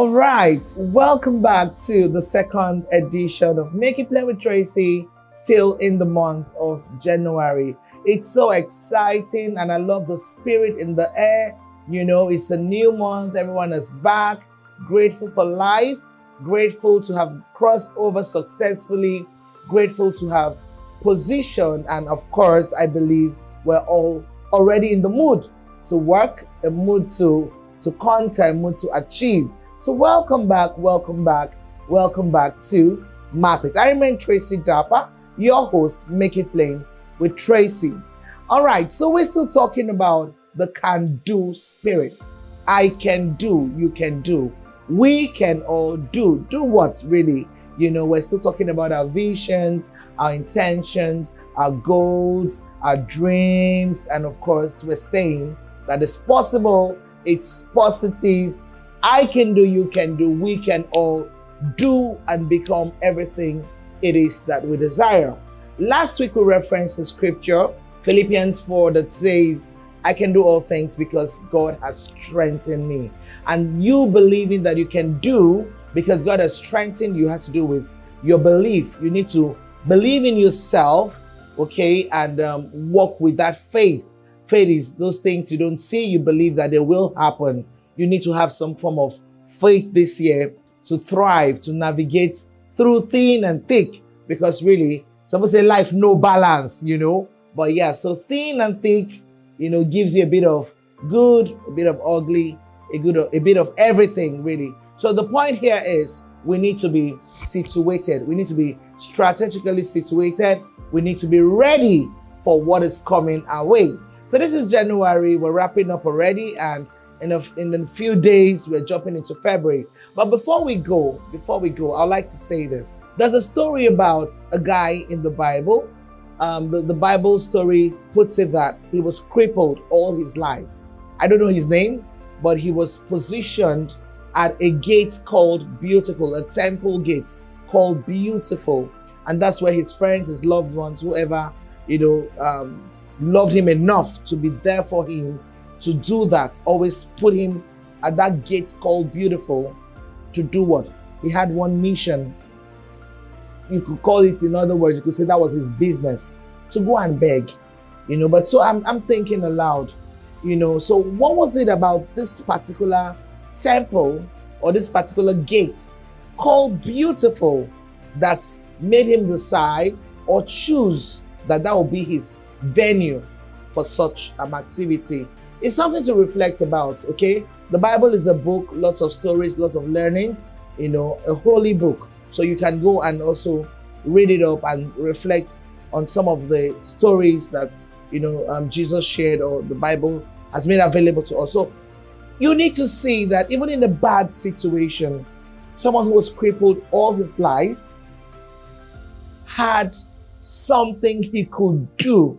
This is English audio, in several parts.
All right, welcome back to the second edition of Make It Plain with Tracy, still in the month of January. It's so exciting and I love the spirit in the air. You know, it's a new month, everyone is back, grateful for life, grateful to have crossed over successfully, grateful to have positioned, and of course, I believe we're all already in the mood to work, a mood to conquer, a mood to achieve. So welcome back to Map It. I remain Tracy Dapper, your host, Make It Plain with Tracy. All right, so we're still talking about the can-do spirit. I can do, you can do. We can all do. Do what, really? You know, we're still talking about our visions, our intentions, our goals, our dreams, and of course, we're saying that it's possible, it's positive. I can do, you can do, we can all do and become everything it is that we desire. Last week we referenced the scripture, Philippians 4, that says, I can do all things because God has strengthened me. And you believing that you can do because God has strengthened you has to do with your belief. You need to believe in yourself, okay, and walk with that faith. Faith is those things you don't see, you believe that they will happen. You need to have some form of faith this year to thrive, to navigate through thin and thick, because really, some say life no balance, you know. But yeah, so thin and thick, you know, gives you a bit of good, a bit of ugly, a bit of everything, really. So the point here is we need to be situated. We need to be strategically situated. We need to be ready for what is coming our way. So this is January. We're wrapping up already, and in a few days, we're jumping into February. But before we go, I'd like to say this. There's a story about a guy in the Bible. The Bible story puts it that he was crippled all his life. I don't know his name, but he was positioned at a gate called Beautiful, a temple gate called Beautiful. And that's where his friends, his loved ones, whoever, loved him enough to be there for him to do that, always put him at that gate called Beautiful to do what? He had one mission. You could call it, in other words, you could say that was his business, to go and beg, you know. But so I'm thinking aloud, you know, so what was it about this particular temple or this particular gate called Beautiful that made him decide or choose that would be his venue for such an activity? It's something to reflect about, okay? The Bible is a book, lots of stories, lots of learnings, you know, a holy book. So you can go and also read it up and reflect on some of the stories that, you know, Jesus shared or the Bible has made available to us. So you need to see that even in a bad situation, someone who was crippled all his life had something he could do.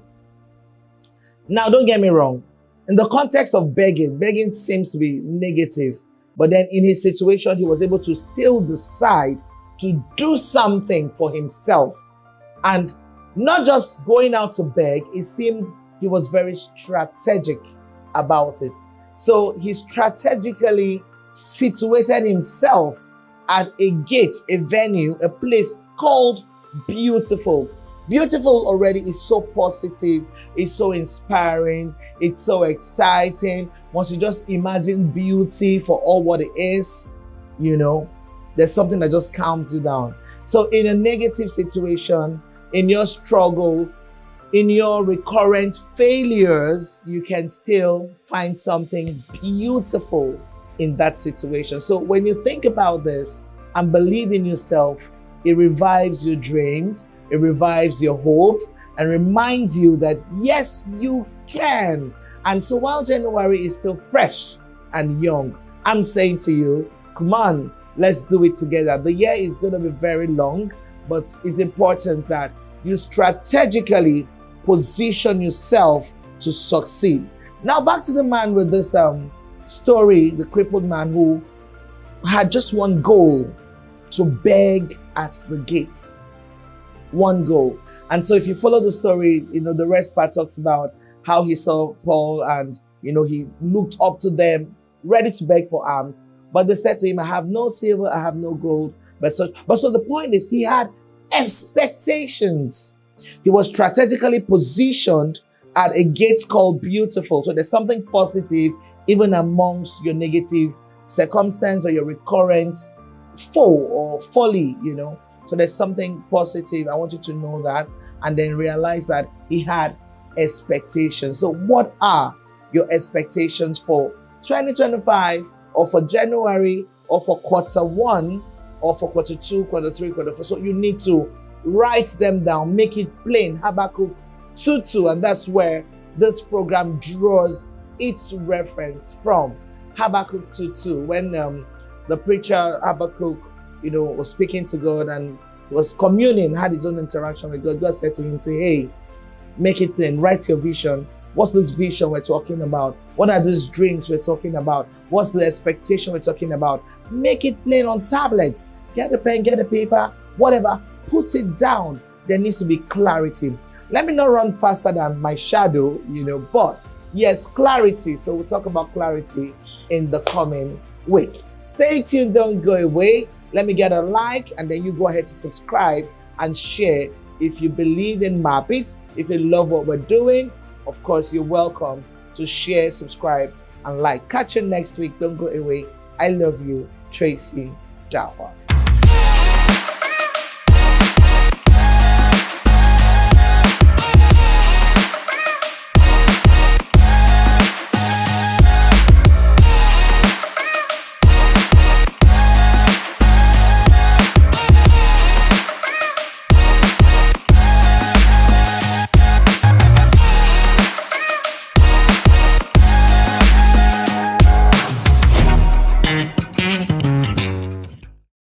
Now, don't get me wrong. In the context of begging seems to be negative. But then in his situation, he was able to still decide to do something for himself. And not just going out to beg, it seemed he was very strategic about it. So he strategically situated himself at a gate, a venue, a place called Beautiful. Beautiful already is so positive, it's so inspiring, it's so exciting. Once you just imagine beauty for all what it is, you know, there's something that just calms you down. So in a negative situation, in your struggle, in your recurrent failures, you can still find something beautiful in that situation. So when you think about this and believe in yourself, it revives your dreams, it revives your hopes, and reminds you that yes, you can. And so while January is still fresh and young, I'm saying to you, come on, let's do it together. The year is going to be very long, but it's important that you strategically position yourself to succeed. Now back to the man with this story, the crippled man who had just one goal: to beg at the gates. One goal. And so if you follow the story, you know, the rest part talks about how he saw Paul and, you know, he looked up to them, ready to beg for alms. But they said to him, I have no silver, I have no gold. But so the point is, he had expectations. He was strategically positioned at a gate called Beautiful. So there's something positive even amongst your negative circumstance or your recurrent foe or folly, So there's something positive. I want you to know that, and then realize that he had expectations. So what are your expectations for 2025 or for January or for quarter one or for quarter two, quarter three, quarter four? So you need to write them down, make it plain. Habakkuk 2:2, and that's where this program draws its reference from. Habakkuk 2:2, when the preacher Habakkuk, was speaking to God and was communing, had his own interaction with God. God said to him, say, hey, make it plain, write your vision. What's this vision we're talking about? What are these dreams we're talking about? What's the expectation we're talking about? Make it plain on tablets. Get a pen, get a paper, whatever. Put it down. There needs to be clarity. Let me not run faster than my shadow, but yes, clarity. So we'll talk about clarity in the coming week. Stay tuned, don't go away. Let me get a like, and then you go ahead to subscribe and share if you believe in MapIt. If you love what we're doing, of course, you're welcome to share, subscribe, and like. Catch you next week. Don't go away. I love you, Tracy Dawa.